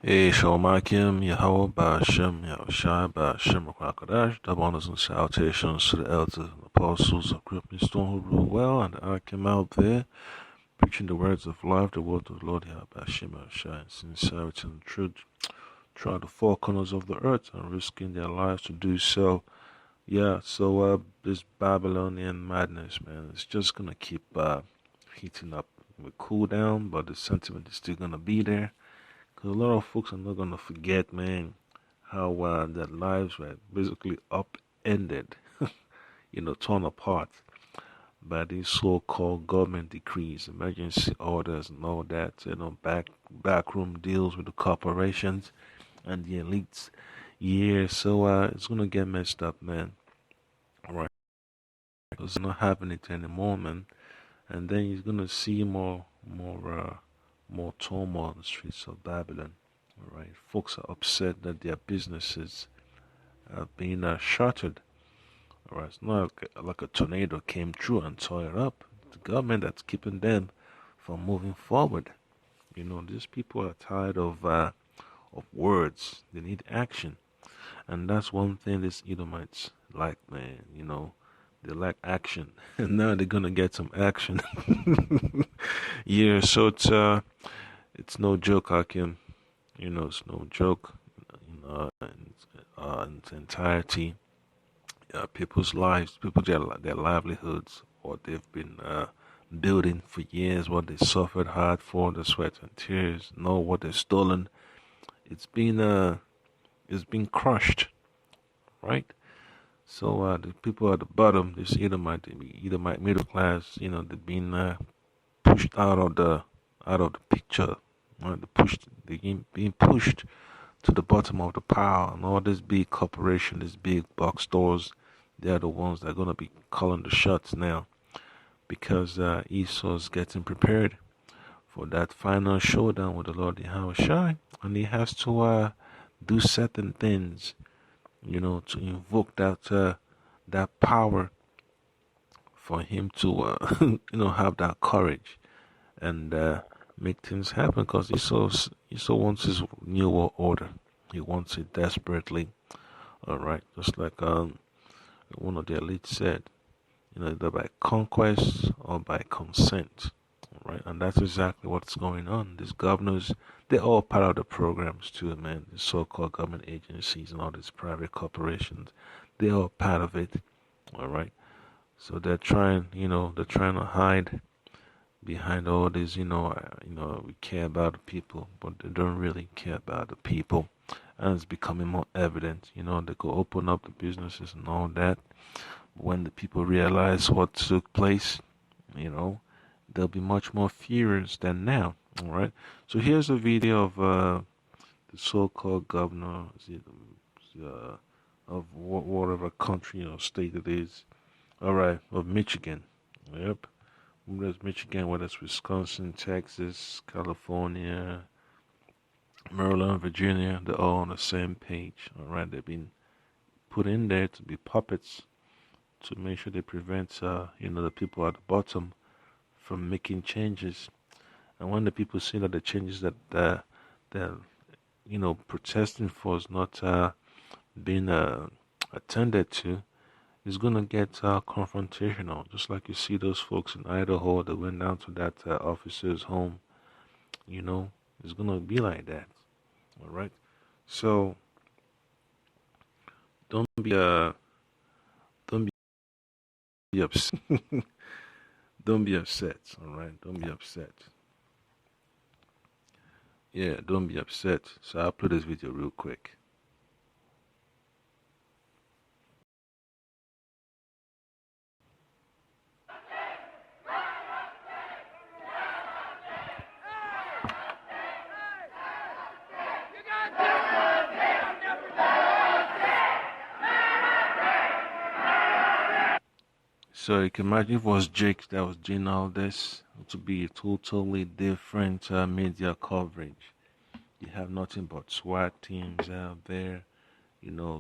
Hey, Shalom Akim, Yahweh, Ba'ashem, Yahushai, Ba'ashem, Rakadash, double honors and salutations to the elders and apostles of Griffin Stone who rule well, and Akim out there, preaching the words of life, the word of the Lord, Yahweh, Ba'ashem, Yahushai, in sincerity and truth, throughout the four corners of the earth, and risking their lives to do so. Yeah, so this Babylonian madness, man, it's just gonna keep heating up. It will cool down, but the sentiment is still gonna be there. Because a lot of folks are not going to forget, man, how their lives were basically upended, torn apart by these so-called government decrees, emergency orders, and all that, backroom deals with the corporations and the elites. Yeah, so it's going to get messed up, man. All right. It's not happening it anymore, man. And then you're going to see more turmoil on the streets of Babylon. All right, folks are upset that their businesses are being shattered. All right, it's not like a tornado came through and tore it up. The government that's keeping them from moving forward. These people are tired of words. They need action, and that's one thing these Edomites like, man. They like action, and now they're gonna get some action. Yeah, so it's no joke, Hakim. It's no joke. In its entirety, people's lives, their livelihoods, what they've been building for years, what they suffered hard for, the sweat and tears, what they've stolen. It's been crushed, right? So the people at the bottom, this Edomite middle class, they've been pushed out of the picture. Right? They're being pushed to the bottom of the pile, and all these big corporations, these big box stores, they're the ones that are gonna be calling the shots now, because Esau's getting prepared for that final showdown with the Lord Yahushua, and he has to do certain things, to invoke that power for him to have that courage and make things happen, because Esau wants his new world order. He wants it desperately. All right, just like one of the elites said, either by conquest or by consent. All right, and that's exactly what's going on. These governors, they're all part of the programs too, man. The so-called government agencies and all these private corporations, they're all part of it. All right, so they're trying to hide behind all this, we care about the people, but they don't really care about the people. And it's becoming more evident, they could open up the businesses and all that. But when the people realize what took place, you know, they'll be much more furious than now. All right. So here's a video of the so-called governor uh, of whatever country or state it is. All right, of Michigan. Yep. Whether it's Michigan, whether it's Wisconsin, Texas, California, Maryland, Virginia, they're all on the same page. All right, they've been put in there to be puppets to make sure they prevent, the people at the bottom from making changes. And when the people see that the changes that they're, protesting for is not being attended to, it's gonna get confrontational. Just like you see those folks in Idaho that went down to that officer's home. It's gonna be like that. All right. So don't be don't be upset. Don't be upset. All right. Don't be upset. Yeah. Don't be upset. So I'll play this video real quick. So you can imagine if it was Jake that was doing all this, it would be a totally different media coverage. You have nothing but SWAT teams out there,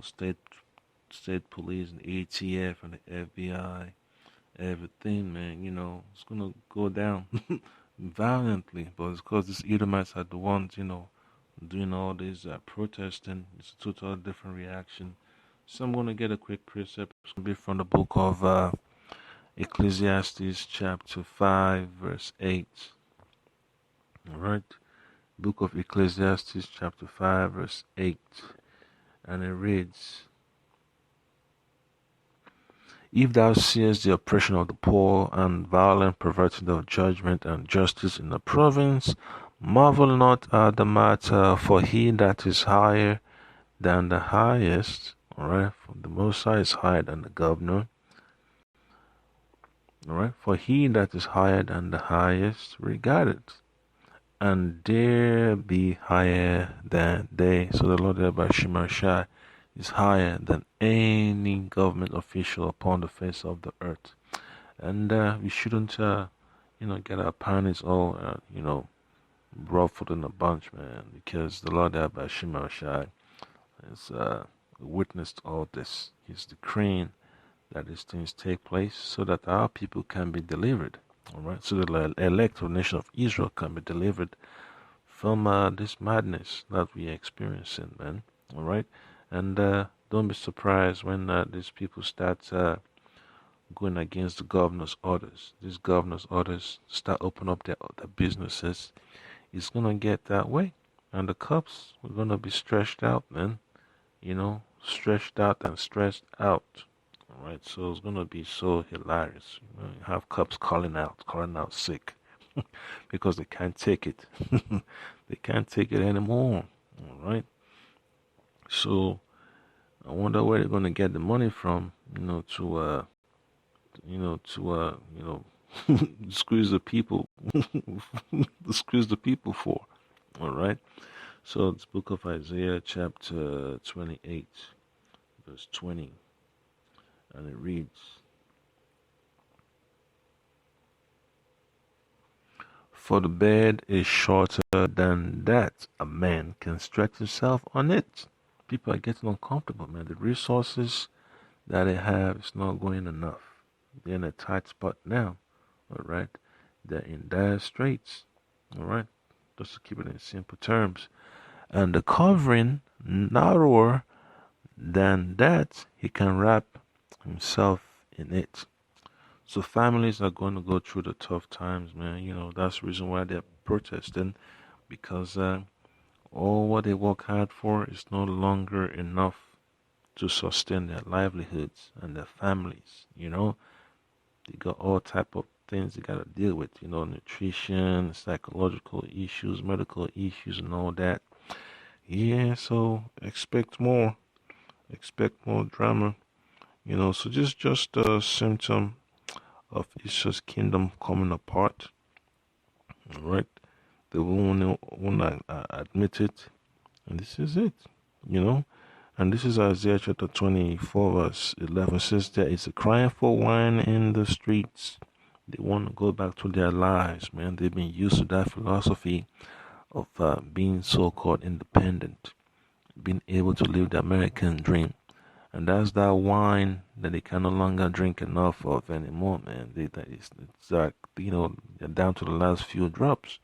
state police and ATF and the FBI, everything, man. It's gonna go down violently, but it's because these Edomites are the ones, doing all this protesting. It's a total different reaction. So I'm going to get a quick precept. It's going to be from the book of Ecclesiastes chapter 5 verse 8. All right. Book of Ecclesiastes chapter 5 verse 8. And it reads, If thou seest the oppression of the poor, and violent perverting of judgment and justice in the province, marvel not at the matter, for he that is higher than the highest, alright, for the Most High is higher than the governor, alright, for he that is higher than the highest regarded, and there be higher than they. So the Lord thereby Shemashai is higher than any government official upon the face of the earth. And we shouldn't, get our panties all, ruffled in a bunch, man, because the Lord thereby Shemashai is witness to all this. He's decreeing that these things take place so that our people can be delivered. All right, so the elect of nation of Israel can be delivered from this madness that we are experiencing, man. All right, and don't be surprised when these people start going against the governor's orders. These governor's orders start opening up their businesses. It's gonna get that way, and the cops are gonna be stretched out, man. Stretched out and stressed out. All right, so it's gonna be so hilarious. You have cops calling out sick because they can't take it. They can't take it anymore. All right. So I wonder where they're gonna get the money from. Squeeze the people, squeeze the people for. All right. So it's book of Isaiah chapter 28, verse 20, and it reads, For the bed is shorter than that a man can stretch himself on it. People are getting uncomfortable, man. The resources that they have is not going enough. They're in a tight spot now. All right. They're in dire straits. All right. Just to keep it in simple terms. And the covering narrower than that he can wrap himself in it. So families are going to go through the tough times, man. That's the reason why they're protesting, because all what they work hard for is no longer enough to sustain their livelihoods and their families. They got all type of things they got to deal with, nutrition, psychological issues, medical issues, and all that. Yeah, so expect more drama. So just a symptom of Israel's kingdom coming apart. All right, they won't admit it, and this is it. And this is Isaiah chapter 24 verse 11. Says there is a crying for wine in the streets. They want to go back to their lives, man. They've been used to that philosophy of being so-called independent, being able to live the American dream. And that's that wine that they can no longer drink enough of anymore, man. It's like, they're down to the last few drops,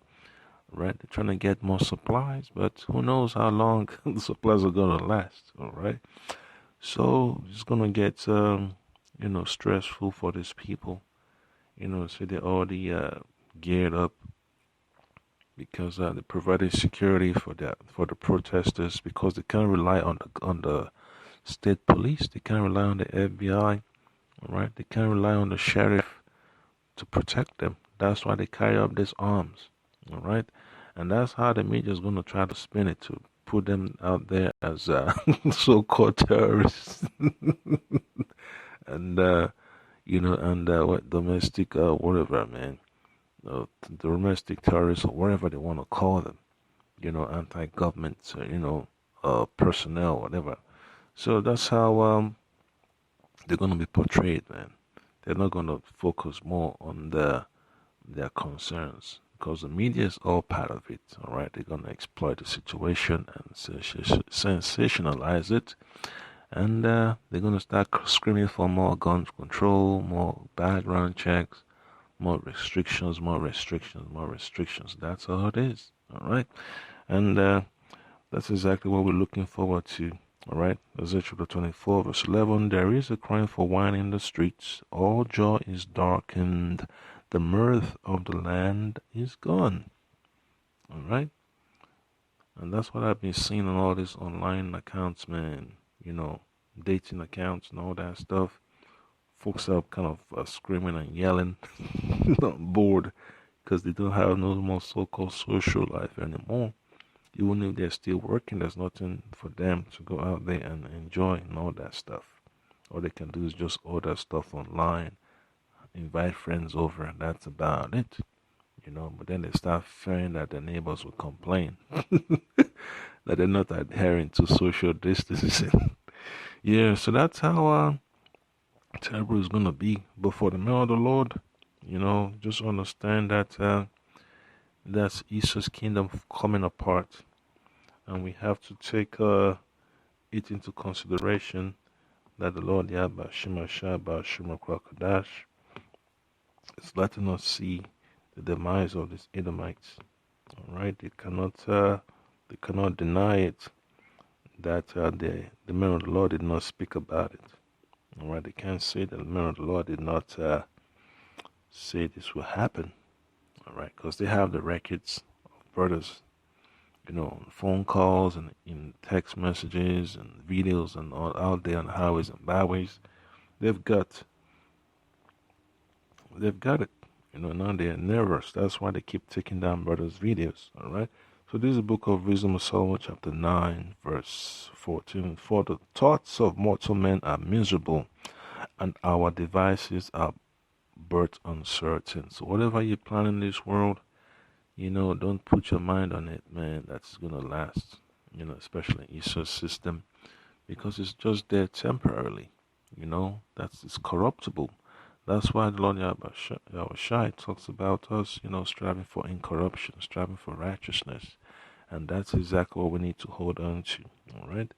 right? They're trying to get more supplies, but who knows how long the supplies are going to last, all right? So it's going to get, stressful for these people. So they're already geared up because they're providing security for the protesters, because they can't rely on the state police. They can't rely on the FBI, all right? They can't rely on the sheriff to protect them. That's why they carry up these arms, all right? And that's how the media is going to try to spin it, to put them out there as so-called terrorists, and what domestic whatever, man, domestic terrorists or whatever they want to call them, anti-government, personnel, whatever. So that's how they're going to be portrayed, man. They're not going to focus more on their concerns, because the media is all part of it. All right, they're going to exploit the situation and sensationalize it, and they're going to start screaming for more gun control, more background checks, more restrictions. That's all it is. All right, and That's exactly what we're looking forward to. All right, Isaiah chapter 24, verse 11. There is a crying for wine in the streets. All joy is darkened. The mirth of the land is gone. All right, and that's what I've been seeing on all these online accounts, man. Dating accounts and all that stuff. Folks are kind of screaming and yelling, bored because they don't have no more so-called social life anymore. Even if they're still working, there's nothing for them to go out there and enjoy and all that stuff. All they can do is just order stuff online, invite friends over, and that's about it. But then they start fearing that the neighbors will complain that they're not adhering to social distancing. Yeah, so that's how terrible it's gonna be. But for the man of the Lord, just understand that that's Esau's kingdom coming apart, and we have to take it into consideration that the Lord Yahweh Shemashah Ba'ashima Kwakadash is letting us see the demise of these Edomites. All right, they cannot deny it that the men of the Lord did not speak about it. All right, they can't say that the men of the Lord did not say this will happen. All right, because they have the records of brothers, phone calls and in text messages and videos and all out there on the highways and byways. They've got it. Now they're nervous. That's why they keep taking down brothers' videos. All right. So this is the book of Wisdom of Solomon, chapter 9, verse 14. For the thoughts of mortal men are miserable, and our devices are but uncertain. So whatever you plan in this world, don't put your mind on it, man. That's gonna last. Especially in Esau's system, because it's just there temporarily. It's corruptible. That's why the Lord Yahushua talks about us, striving for incorruption, striving for righteousness. And that's exactly what we need to hold on to. All right.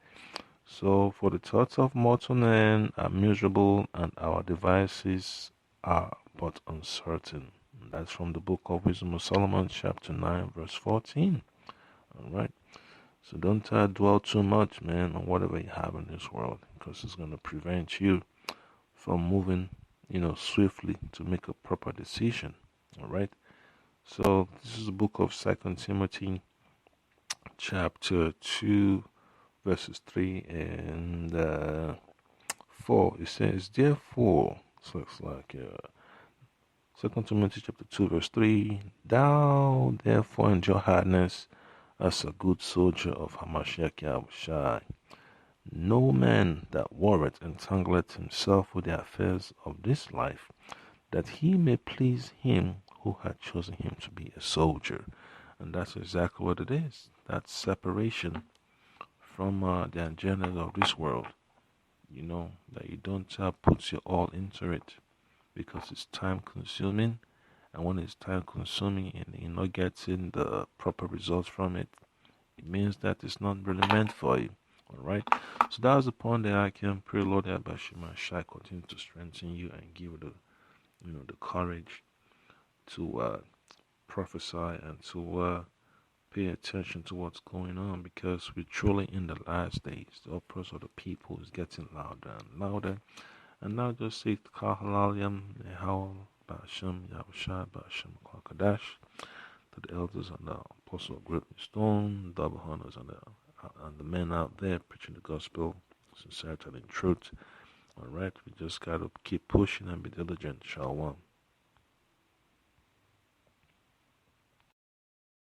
So, for the thoughts of mortal men are miserable, and our devices are but uncertain. And that's from the book of Wisdom of Solomon, chapter 9, verse 14. All right. So, don't dwell too much, man, on whatever you have in this world, because it's going to prevent you from moving, swiftly to make a proper decision. All right. So, this is the book of 2 Timothy, chapter 2, verses 3 and 4. It says, therefore, so it's like 2 Timothy chapter 2, verse 3, thou therefore endure hardness as a good soldier of Hamashiach Yahushai. No man that warreth entangleth himself with the affairs of this life, that he may please him who had chosen him to be a soldier. And that's exactly what it is. That's separation from the agendas of this world. That you don't put your all into it, because it's time consuming. And when it's time consuming and you're not getting the proper results from it, it means that it's not really meant for you. All right. So that was the point that I can pray, Lord, that Bashima Shai continue to strengthen you and give you the courage to prophesy and to pay attention to what's going on, because we're truly in the last days. The oppress of the people is getting louder and louder. And now just say Kahalalyam Nehal Basham Yahushai Basham Kwakadash to the elders and the apostle of Gripping Stone, double hunters and the men out there preaching the gospel, sincerity and truth. Alright, we just gotta keep pushing and be diligent, Shalom.